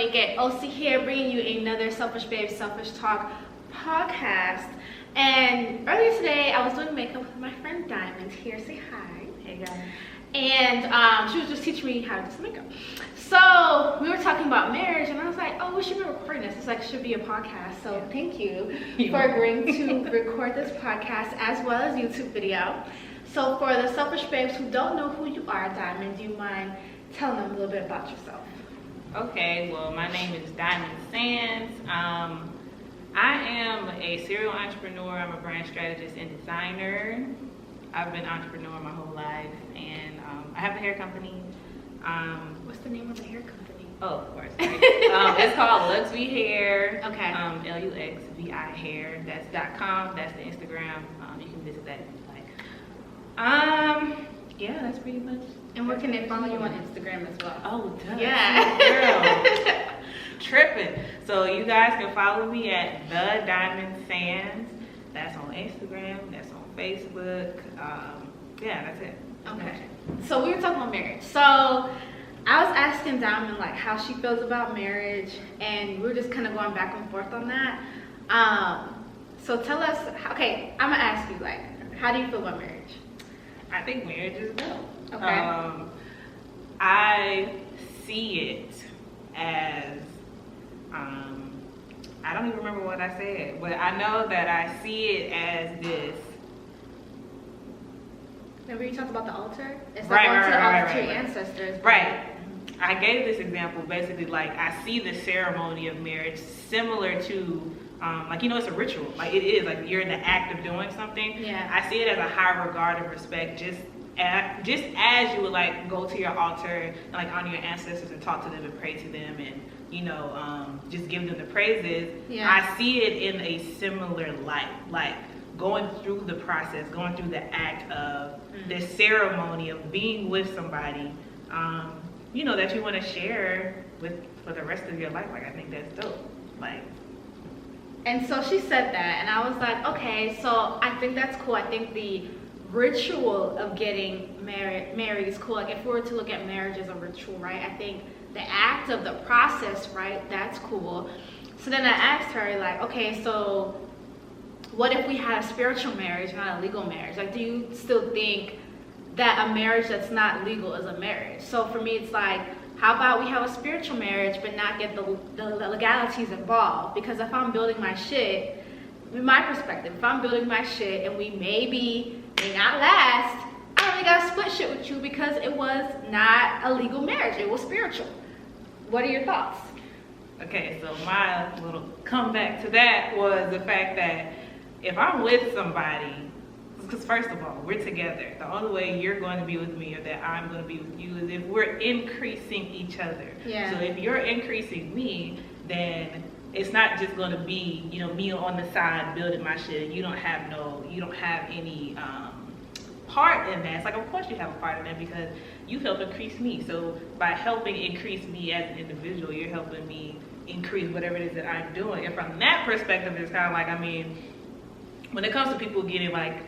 OlanikeeOsi here, bringing you another Selfish Babe, Selfish Talk podcast. And earlier today, I was doing makeup with my friend Diamond here. Say hi. Hey guys. And she was just teaching me how to do some makeup. So we were talking about marriage, and I was like, oh, we should be recording this. It's like, it should be a podcast. So thank you for agreeing to record this podcast as well as YouTube video. So for the Selfish Babes who don't know who you are, Diamond, do you mind telling them a little bit about yourself? Okay, well, my name is Diamond Sands. I am a serial entrepreneur. I'm a brand strategist and designer. I've been an entrepreneur my whole life, and I have a hair company. What's the name of the hair company? Oh, of course. Right. It's called LuxVi Hair. Okay. LuxVi Hair. That's .com. That's the Instagram. You can visit that if you like. Yeah, that's pretty much. And where can they follow you on Instagram as well? Oh, duh. Yeah. Girl. Tripping. So you guys can follow me at The Diamond Sands. That's on Instagram. That's on Facebook. Yeah, that's it. Okay. So we were talking about marriage. So I was asking Diamond like how she feels about marriage, and we were just kind of going back and forth on that. So tell us. Okay, I'm gonna ask you like, how do you feel about marriage? I think marriage is dope. Okay. I see it as, I don't even remember what I said, but I know that I see it as this. Remember you talked about the altar? It's Right, like going to the altar right, to your right. ancestors. Right. I gave this example basically like I see the ceremony of marriage similar to, like, you know, it's a ritual. Like it is, like you're in the act of doing something. Yeah. I see it as a high regard and respect, just as you would like go to your altar and like honor your ancestors and talk to them and pray to them and, you know, just give them the praises. Yeah. I see it in a similar light, like going through the process, going through the act of this ceremony of being with somebody, you know, that you want to share with for the rest of your life. Like I think that's dope. Like. And so she said that, and I was like, okay, so I think that's cool. I think the ritual of getting married is cool. Like if we were to look at marriage as a ritual, right? I think the act of the process, right? That's cool. So then I asked her like, okay, so what if we had a spiritual marriage, not a legal marriage? Like, do you still think that a marriage that's not legal is a marriage? So for me, it's like, how about we have a spiritual marriage but not get the legalities involved? Because if I'm building my shit, in my perspective, if I'm building my shit and we may not last, I don't think I split shit with you because it was not a legal marriage. It was spiritual. What are your thoughts? Okay, so my little comeback to that was the fact that if I'm with somebody, because first of all, we're together. The only way you're going to be with me or that I'm going to be with you is if we're increasing each other. Yeah. So if you're increasing me, then it's not just going to be, you know, me on the side building my shit. You don't have any part in that. It's like, of course you have a part in that because you help increase me. So by helping increase me as an individual, you're helping me increase whatever it is that I'm doing. And from that perspective, it's kind of like, I mean, when it comes to people getting like,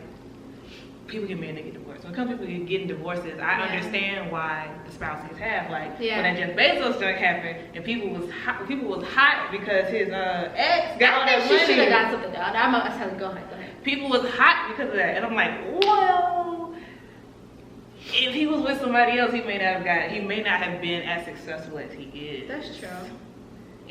people get married and get divorced. When it comes to people getting divorces, I understand why the spouses have like when that Jeff Bezos stuff happened and people was hot because his ex got all that money. She should have got something done. I'm gonna tell you. Go ahead. People was hot because of that, and I'm like, well, if he was with somebody else, he may not have been as successful as he is. That's true.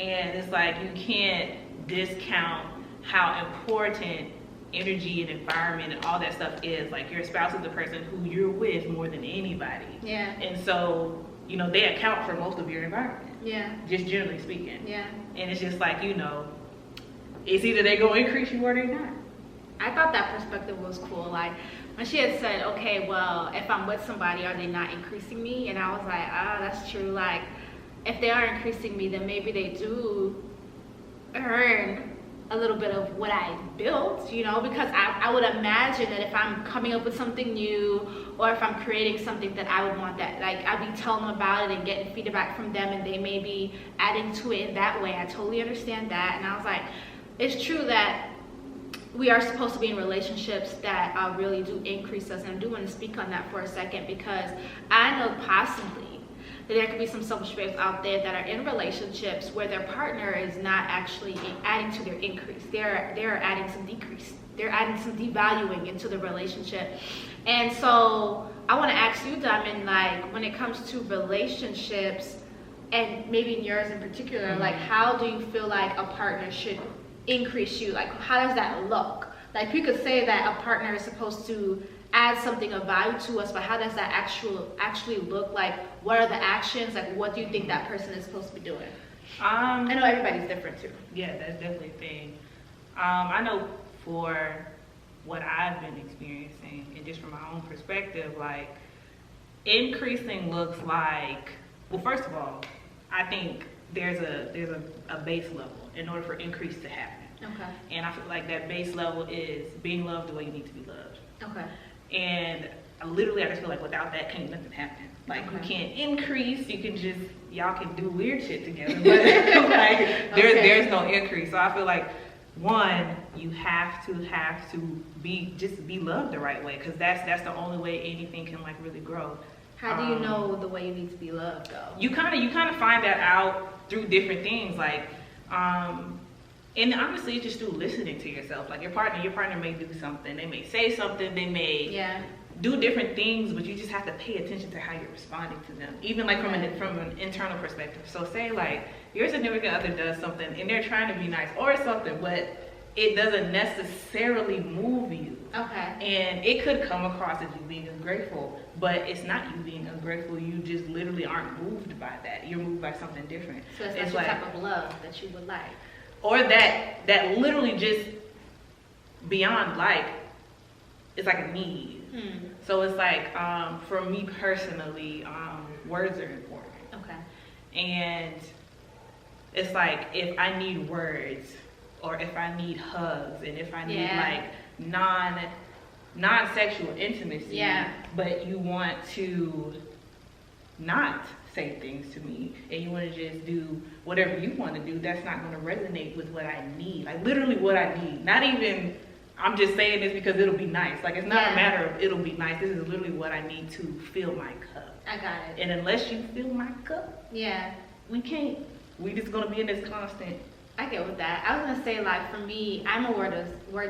And it's like you can't discount how important energy and environment and all that stuff is. Like your spouse is the person who you're with more than anybody. Yeah. And so, you know, they account for most of your environment. Yeah. Just generally speaking. Yeah. And it's just like, you know, it's either they go increase you or they not. I thought that perspective was cool. Like when she had said, okay, well, if I'm with somebody, are they not increasing me? And I was like, that's true. Like if they are increasing me, then maybe they do earn a little bit of what I built, you know, because I would imagine that if I'm coming up with something new or if I'm creating something that I would want that, like I'd be telling them about it and getting feedback from them and they may be adding to it in that way. I totally understand that. And I was like, it's true that we are supposed to be in relationships that really do increase us. And I do want to speak on that for a second because I know possibly there could be some selfish babes out there that are in relationships where their partner is not actually adding to their increase. They're adding some decrease. They're adding some devaluing into the relationship. And so I want to ask you, Diamond, like when it comes to relationships, and maybe in yours in particular, like how do you feel like a partner should increase you? Like how does that look? Like we could say that a partner is supposed to add something of value to us, but how does that actually look? Like what are the actions? Like what do you think that person is supposed to be doing? I know everybody's different too. Yeah, that's definitely a thing. I know for what I've been experiencing, and just from my own perspective, like increasing looks like, well, first of all, I think there's a base level in order for increase to happen. Okay. And I feel like that base level is being loved the way you need to be loved. Okay. And I just feel like without that, can't nothing happen. Like you can't increase, you can just, y'all can do weird shit together, but like there's no increase. So I feel like one, you have to be loved the right way, because that's the only way anything can like really grow. How do you know the way you need to be loved though? You kind of find that out through different things, like and honestly, it's just through listening to yourself. Like your partner may do something, they may say something, they may do different things, but you just have to pay attention to how you're responding to them, even like from an internal perspective. So say like your significant other does something and they're trying to be nice or something, but it doesn't necessarily move you. Okay. And it could come across as you being ungrateful, but it's not you being ungrateful. You just literally aren't moved by that. You're moved by something different. So it's not the type of love that you would like. Or that literally just beyond like, it's like a need. So it's like, for me personally, words are important. Okay. And it's like, if I need words, or if I need hugs, and if I need like non-sexual intimacy, but you want to not say things to me, and you want to just do whatever you want to do, that's not going to resonate with what I need. Like literally what I need. Not even, I'm just saying this because it'll be nice. Like it's not a matter of it'll be nice. This is literally what I need to fill my cup. I got it. And unless you fill my cup, we can't. We just going to be in this constant. I get with that. I was gonna say, like, for me, I'm a words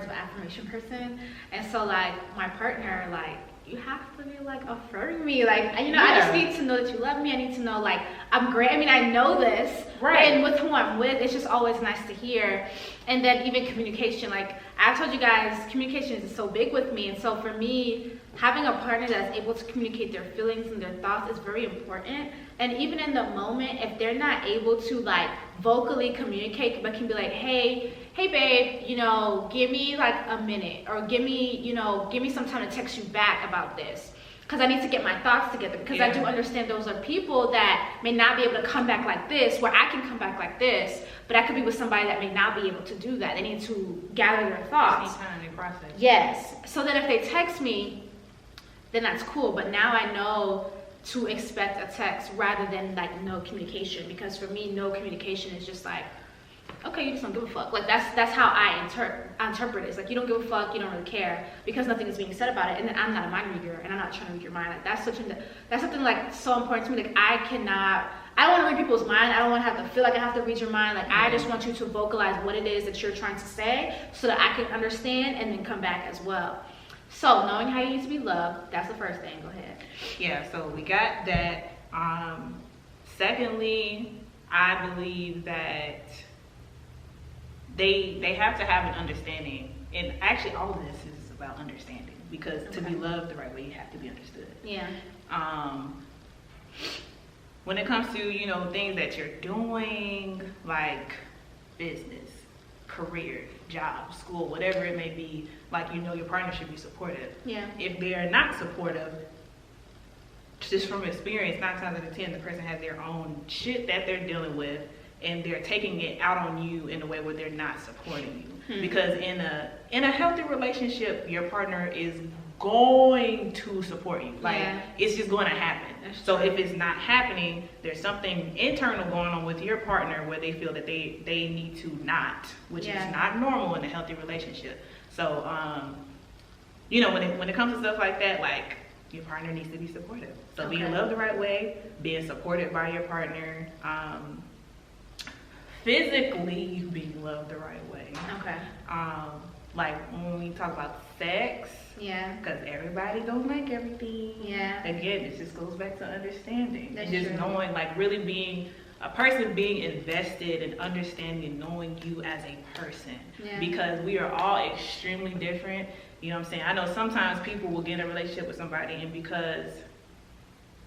of affirmation person, and so like my partner, like, you have to be like affirming me, like, you know, I just need to know that you love me. I need to know like I'm great. I mean, I know this, and with who I'm with, it's just always nice to hear. And then even communication, like I told you guys, communication is so big with me, and so for me, having a partner that's able to communicate their feelings and their thoughts is very important. And even in the moment, if they're not able to like vocally communicate, but can be like, hey babe, you know, give me like a minute, or give me some time to text you back about this, because I need to get my thoughts together, because I do understand those are people that may not be able to come back like this, where I can come back like this, but I could be with somebody that may not be able to do that. They need to gather their thoughts. Time to process. Yes. So that if they text me, then that's cool. But now I know to expect a text rather than like no communication, because for me, no communication is just like, okay, you just don't give a fuck. Like that's how I interpret it. It's like you don't give a fuck, you don't really care, because nothing is being said about it, and then I'm not a mind reader, and I'm not trying to read your mind. Like that's something like so important to me. Like I don't want to read people's mind. I don't want to have to feel like I have to read your mind. Like I just want you to vocalize what it is that you're trying to say, so that I can understand and then come back as well. So knowing how you need to be loved, that's the first thing. Go ahead. Yeah, so we got that. Secondly, I believe that they have to have an understanding, and actually all of this is about understanding, because to be loved the right way, you have to be understood. Yeah. When it comes to, you know, things that you're doing, like business, career, job, school, whatever it may be, like, you know, your partner should be supportive. Yeah. If they're not supportive, just from experience, 9 times out of 10, the person has their own shit that they're dealing with, and they're taking it out on you in a way where they're not supporting you. Because in a healthy relationship, your partner is going to support you. Like it's just going to happen. So if it's not happening, there's something internal going on with your partner where they feel that they need to not, which is not normal in a healthy relationship. So you know, when it comes to stuff like that, like your partner needs to be supportive. So Okay. being loved the right way, being supported by your partner, physically being loved the right way. Okay. Like when we talk about sex, Yeah. because everybody don't like everything. Yeah. Again, it just goes back to understanding. That's and just true. knowing, like really being a person being invested and understanding, knowing you as a person. Yeah. Because we are all extremely different. You know what I'm saying? I know sometimes people will get in a relationship with somebody and because,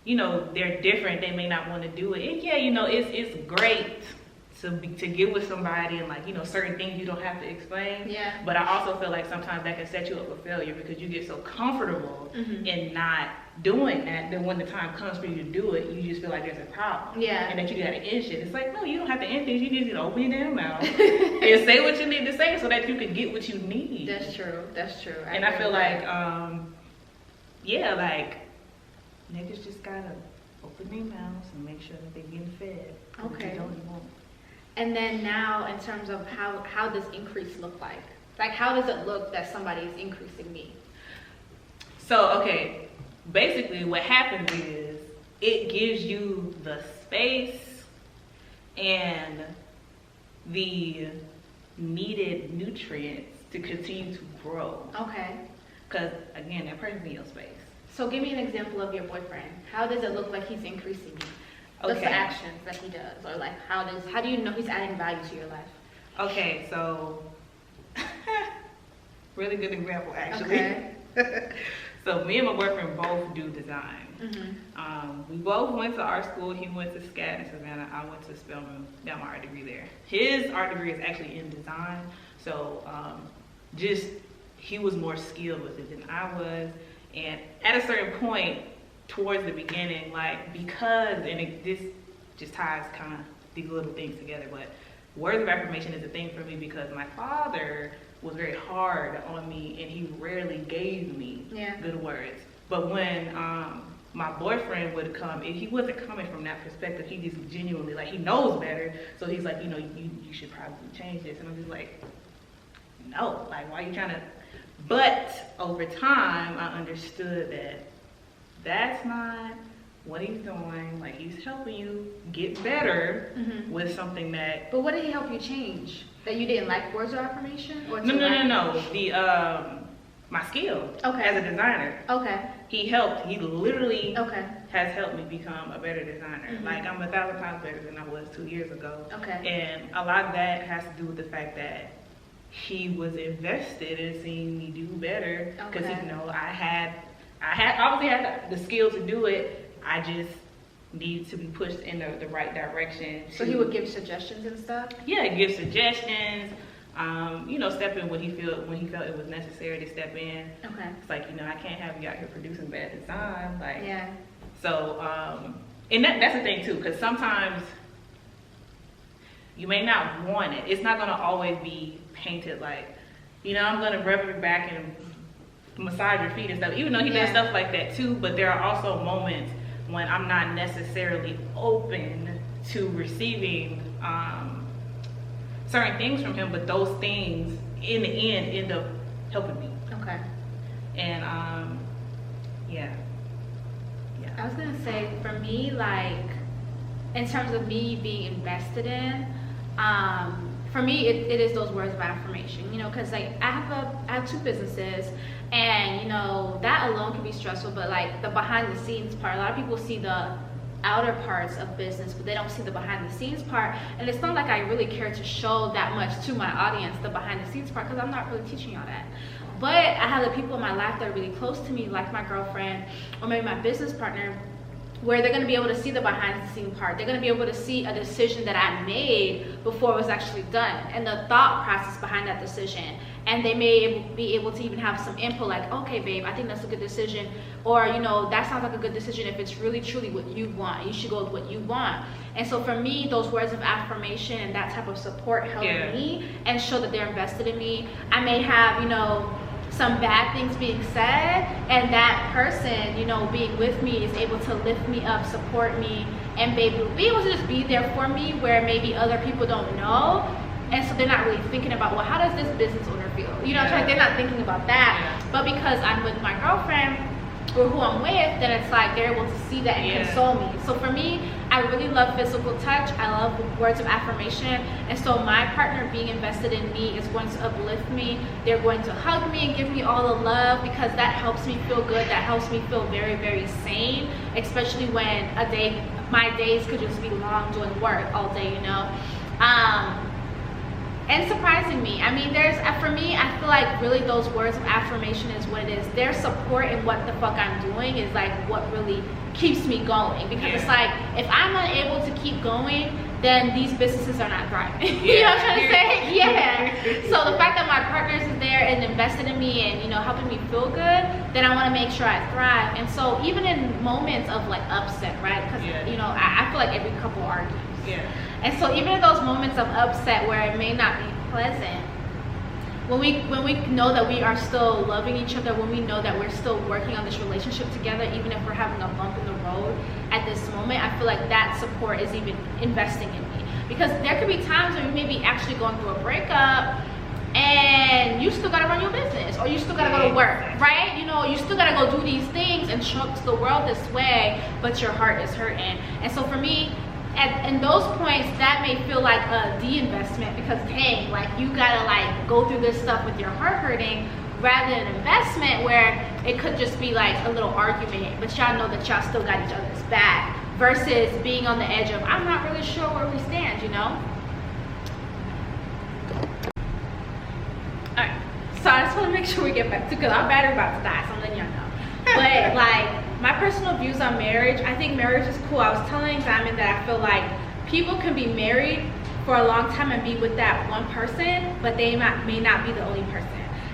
you know, they're different, they may not want to do it. And yeah, you know, it's great to get with somebody and like, you know, certain things you don't have to explain. Yeah. But I also feel like sometimes that can set you up for failure because you get so comfortable in not doing that, then when the time comes for you to do it, you just feel like there's a problem. Yeah. And that you gotta end shit. It's like, no, you don't have to end things. You just need to open your damn mouth and say what you need to say so that you can get what you need. That's true. That's true. And I feel like, yeah, like niggas just gotta open their mouths and make sure that they're getting fed. Okay. If you don't, you won't. And then now, in terms of how does increase look like? Like, how does it look that somebody is increasing me? So, okay, basically what happens is it gives you the space and the needed nutrients to continue to grow. Okay. Because, again, that person's in your space. So give me an example of your boyfriend. How does it look like he's increasing you? What's the Okay. actions that he does? Or like, how do you know he's adding value to your life? Okay, so, really good example, actually. Okay. So me and my boyfriend both do design. Mm-hmm. We both went to art school. He went to SCAD in Savannah. I went to Spelman, got my art degree there. His art degree is actually in design. So he was more skilled with it than I was. And at a certain point, towards the beginning, like this just ties kind of these little things together, but words of affirmation is a thing for me because my father was very hard on me and he rarely gave me good words. But when my boyfriend would come, he wasn't coming from that perspective. He just genuinely, like, he knows better. So he's like, you know, you should probably change this. And I'm just like, no, like, why are you trying to? But over time, I understood that that's not what he's doing. Like, he's helping you get better with something that. But what did he help you change? That you didn't like words of affirmation? Or No. My skill as a designer. Okay. He literally Okay. has helped me become a better designer. Like, I'm 1,000 times better than I was 2 years ago. Okay. And a lot of that has to do with the fact that he was invested in seeing me do better because Okay. he know I obviously had the skill to do it. I just need to be pushed in the right direction. So he would give suggestions and stuff? Yeah, give suggestions. You know, step in when he felt it was necessary to step in. Okay. It's like, you know, I can't have you out here producing bad design. Like, Yeah. so, and that's the thing too, because sometimes you may not want it. It's not gonna always be painted like, you know, I'm gonna rub your back and massage your feet and stuff. Even though he does stuff like that too, but there are also moments when I'm not necessarily open to receiving certain things from him, but those things in the end end up helping me. Okay. And yeah. I was gonna say, for me, like, in terms of me being invested in, for me, it is those words of affirmation, you know, because like I have 2 businesses, and you know that alone can be stressful, but like the behind the scenes part, a lot of people see the outer parts of business, but they don't see the behind the scenes part. And it's not like I really care to show that much to my audience, the behind the scenes part, because I'm not really teaching y'all that. But I have the people in my life that are really close to me, like my girlfriend or maybe my business partner, where they're going to be able to see the behind the scene part. They're going to be able to see a decision that I made before it was actually done, and the thought process behind that decision. And they may be able to even have some input like, okay, babe, I think that's a good decision. Or, you know, that sounds like a good decision if it's really truly what you want. You should go with what you want. And so for me, those words of affirmation and that type of support help me and show that they're invested in me. I may have, you know, some bad things being said, and that person, you know, being with me is able to lift me up, support me, and be able to just be there for me where maybe other people don't know. And so they're not really thinking about, well, how does this business owner feel? You know, they're not thinking about that. But because I'm with my girlfriend, or who I'm with, then it's like they're able to see that and console me. So for me, I really love physical touch. I love words of affirmation. And so my partner being invested in me is going to uplift me. They're going to hug me and give me all the love, because that helps me feel good. That helps me feel very, very sane, especially when my days could just be long doing work all day, you know. And surprising me. I mean, for me, I feel like really those words of affirmation is what it is. Their support in what the fuck I'm doing is like what really keeps me going. Because it's like, if I'm unable to keep going, then these businesses are not thriving. You know what I'm trying to say? Yeah. So the fact that my partners is there and invested in me and, you know, helping me feel good, then I want to make sure I thrive. And so even in moments of like upset, right? Because, you know, I feel like every couple argues. Yeah. And so even in those moments of upset where it may not be pleasant, when we know that we are still loving each other, when we know that we're still working on this relationship together, even if we're having a bump in the road at this moment, I feel like that support is even investing in me. Because there could be times when you may be actually going through a breakup and you still gotta run your business, or you still gotta go to work, right? You know, you still gotta go do these things and show to the world this way, but your heart is hurting. And so for me, in those points, that may feel like a de-investment, because dang, like you gotta like go through this stuff with your heart hurting, rather than an investment where it could just be like a little argument, but y'all know that y'all still got each other's back, versus being on the edge of, I'm not really sure where we stand, you know? Alright, so I just want to make sure we get back to, because our battery about to die, so I'm letting y'all know. But like, my personal views on marriage, I think marriage is cool. I was telling Diamond that I feel like people can be married for a long time and be with that one person, but they may not be the only person.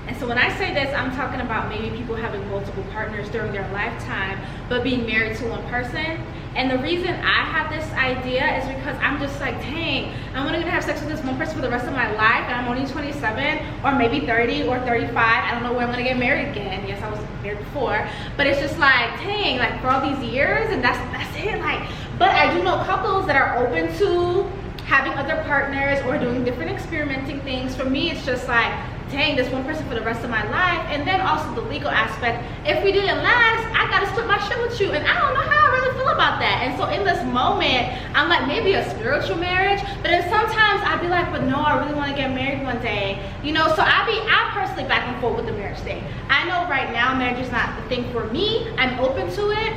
And so when I say this, I'm talking about maybe people having multiple partners during their lifetime, but being married to one person. And the reason I have this idea is because I'm just like, dang, I'm only gonna have sex with this one person for the rest of my life, and I'm only 27, or maybe 30 or 35. I don't know where I'm gonna get married again. Yes, I was married before, but it's just like, dang, like for all these years, and that's it. Like, but I do know couples that are open to having other partners or doing different experimenting things. For me, it's just like, dang, this one person for the rest of my life. And then also the legal aspect. If we didn't last, I gotta split my shit with you, and I don't know how I really feel about that. And so in this moment, I'm like, maybe a spiritual marriage, but then sometimes I'd be like, but no, I really want to get married one day, you know. So I'm personally back and forth with the marriage thing. I know right now marriage is not the thing for me. I'm open to it,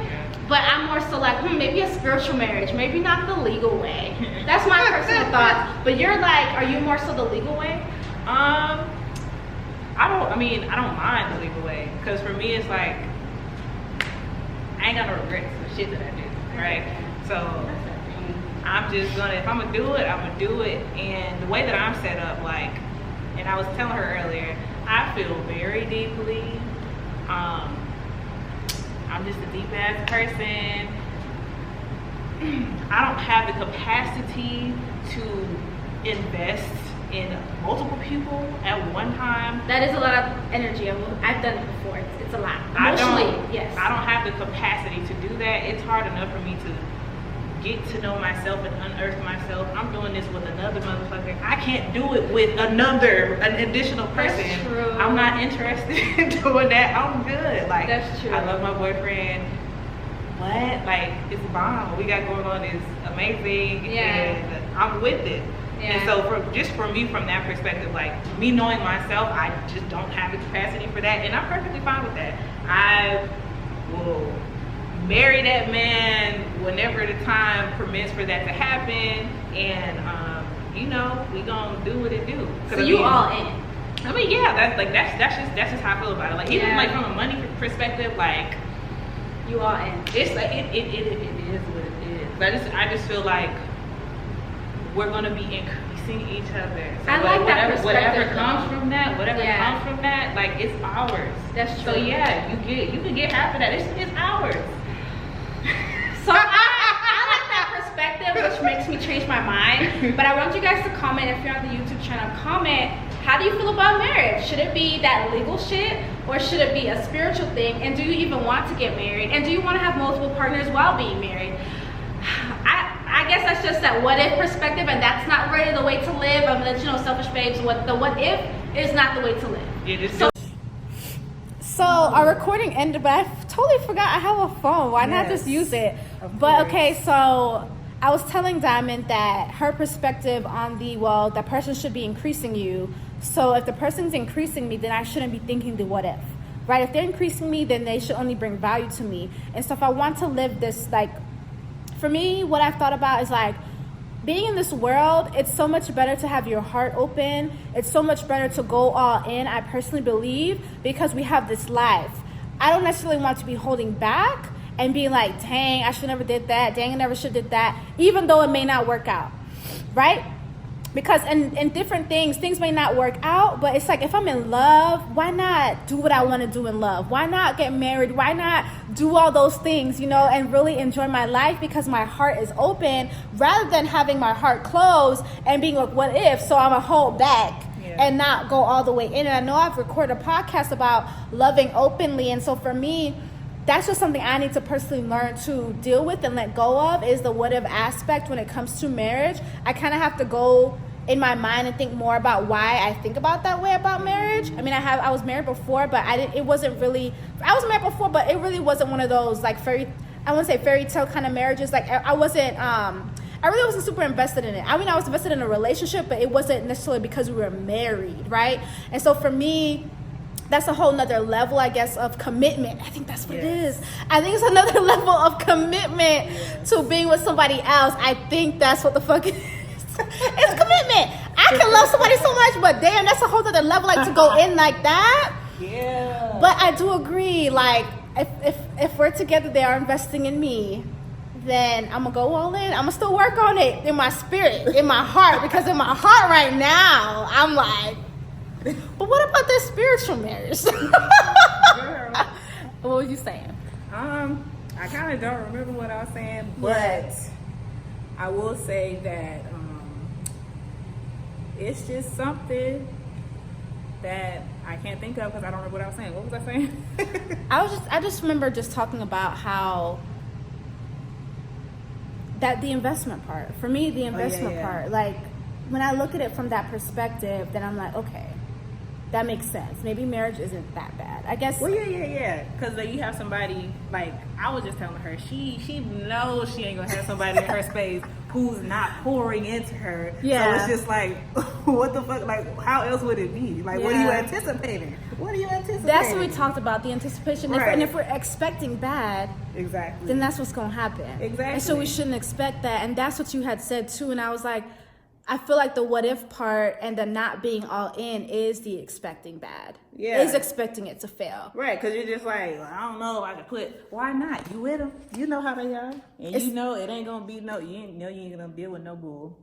but I'm more so like, maybe a spiritual marriage, maybe not the legal way. That's my personal thoughts. But you're like, are you more so the legal way? I don't mind the legal way, because for me it's like, I ain't got no regrets for shit that I do, right? So I'm just gonna, if I'm gonna do it, I'm gonna do it. And the way that I'm set up, like, and I was telling her earlier, I feel very deeply. I'm just a deep ass person. I don't have the capacity to invest in multiple people at one time. That is a lot of energy. I've done it before. It's a lot. Emotionally, yes. I don't have the capacity to do that. It's hard enough for me to get to know myself and unearth myself. I'm doing this with another motherfucker. I can't do it with an additional person. That's true. I'm not interested in doing that. I'm good. Like, that's true. I love my boyfriend. What? Like, it's bomb. What we got going on is amazing. Yeah. And I'm with it. Yeah. And so for me, from that perspective, like, me knowing myself, I just don't have the capacity for that, and I'm perfectly fine with that. I will marry that man whenever the time permits for that to happen, and you know, we gonna do what it do. So you all in? I mean, yeah, that's just how I feel about it. Like, even like from a money perspective, like, you all in. It's like it is what it is. But I just feel like we're gonna be increasing each other. So I like that perspective. Whatever comes from that, like, it's ours. That's true. So yeah, you can get half of that. It's ours. So I like that perspective, which makes me change my mind. But I want you guys to comment, if you're on the YouTube channel, comment, how do you feel about marriage? Should it be that legal shit, or should it be a spiritual thing? And do you even want to get married? And do you want to have multiple partners while being married? I guess that's just that what if perspective, and that's not really the way to live. I'm gonna let you know, selfish babes, the what if is not the way to live. Yeah, So our recording ended, but I totally forgot I have a phone. Why not just use it? But okay, so I was telling Diamond that her perspective on that person should be increasing you. So if the person's increasing me, then I shouldn't be thinking the what if, right? If they're increasing me, then they should only bring value to me. And so if I want to live this, like, for me, what I've thought about is like, being in this world, it's so much better to have your heart open. It's so much better to go all in, I personally believe, because we have this life. I don't necessarily want to be holding back and being like, dang, I should never did that. Dang, I never should did that, even though it may not work out, right? Because in different things may not work out, but it's like, if I'm in love, why not do what I want to do in love? Why not get married? Why not do all those things, and really enjoy my life because my heart is open, rather than having my heart closed and being like, what if? So I'm going to hold back and not go all the way in. And I know I've recorded a podcast about loving openly. And so for me, that's just something I need to personally learn to deal with and let go of, is the what if aspect when it comes to marriage. I kind of have to go in my mind and think more about why I think about that way about marriage. I mean, I was married before, but I was married before, but it really wasn't one of those like I wouldn't say fairy tale kind of marriages. Like I really wasn't super invested in it. I mean, I was invested in a relationship, but it wasn't necessarily because we were married, right? And so for me, that's a whole nother level, I guess, of commitment. I think that's what it is. I think it's another level of commitment to being with somebody else. I think that's what the fuck it is. It's commitment. I can love somebody so much, but damn, that's a whole other level, like to go in like that. Yeah. But I do agree, like if we're together, they are investing in me, then I'm gonna go all in. I'm gonna still work on it in my spirit, in my heart, because in my heart right now, I'm like, but what about this spiritual marriage? What were you saying? I kind of don't remember what I was saying, but I will say that it's just something that I can't think of because I don't remember what I was saying. What was I saying? I just remember just talking about how that the investment part, for me, the investment part, like when I look at it from that perspective, then I'm like, okay, that makes sense. Maybe marriage isn't that bad, I guess. Well, yeah. Because you have somebody, like, I was just telling her, she knows she ain't going to have somebody in her space who's not pouring into her. Yeah. So it's just like, what the fuck? Like, how else would it be? Like, what are you anticipating? That's what we talked about, the anticipation. Right. And if we're expecting bad, exactly, then that's what's going to happen. Exactly. And so we shouldn't expect that. And that's what you had said, too. And I was like, I feel like the what if part and the not being all in is the expecting bad. Yeah. Is expecting it to fail. Right, because you're just like, well, I don't know if I could why not? You with them. You know how they are. And you know it ain't going to be you ain't going to deal with no bull.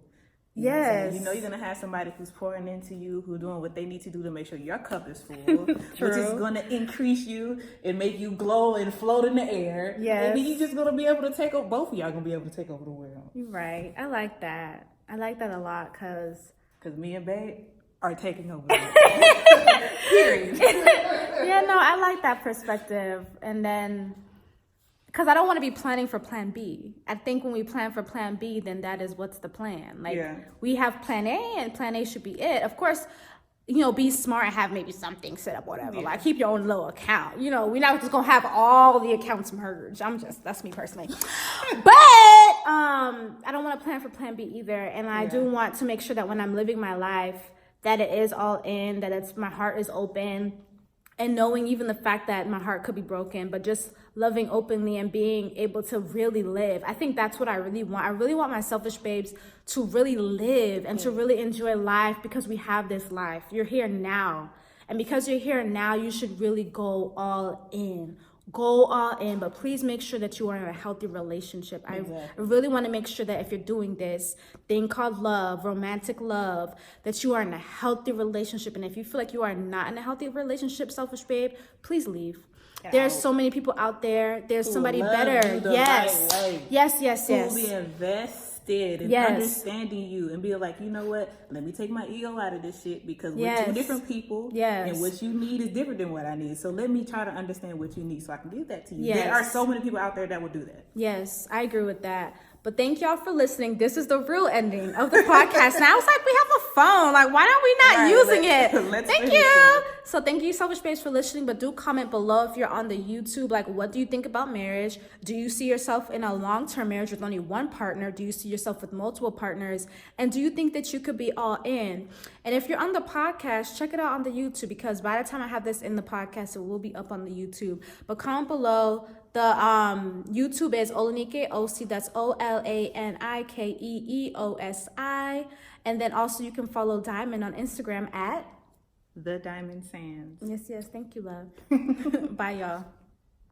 Yes. You know you're going to have somebody who's pouring into you, who's doing what they need to do to make sure your cup is full, which is going to increase you and make you glow and float in the air. Yes. And then you're just going to be able to take over, both of y'all going to be able to take over the world. You're right. I like that. I like that a lot because me and Babe are taking over. Period. Yeah, no, I like that perspective. And then, because I don't want to be planning for plan B. I think when we plan for plan B, then that is what's the plan. Like, we have plan A, and plan A should be it. Of course, be smart and have maybe something set up, whatever. Like, keep your own little account. We're not just going to have all the accounts merged. That's me personally. But I don't want to plan for plan B either. And I do want to make sure that when I'm living my life, that it is all in, that my heart is open, and knowing even the fact that my heart could be broken, but just loving openly and being able to really live. I think that's what I really want. I really want my selfish babes to really live and to really enjoy life, because we have this life. You're here now. And because you're here now, you should really go all in. Go all in, but please make sure that you are in a healthy relationship. Exactly. I really want to make sure that if you're doing this thing called love, romantic love, that you are in a healthy relationship. And if you feel like you are not in a healthy relationship, selfish babe, please leave. There's so many people out there. There's somebody better. Yes. Right. Yes. Who be invested in understanding you and be like, you know what? Let me take my ego out of this shit, because we're two different people. Yes. And what you need is different than what I need. So let me try to understand what you need so I can give that to you. Yes. There are so many people out there that will do that. Yes, I agree with that. But thank y'all for listening. This is the real ending of the podcast. And I was like, we have a phone. Like, why are we not using it? Thank you. So thank you, Selfish Babes, for listening. But do comment below if you're on the YouTube. Like, what do you think about marriage? Do you see yourself in a long-term marriage with only one partner? Do you see yourself with multiple partners? And do you think that you could be all in? And if you're on the podcast, check it out on the YouTube, because by the time I have this in the podcast, it will be up on the YouTube. But comment below. The YouTube is OlanikeeOsi. That's OlanikeeOsi. And then also you can follow Diamond on Instagram at The Diamond Sands. Yes. Thank you, love. Bye, y'all.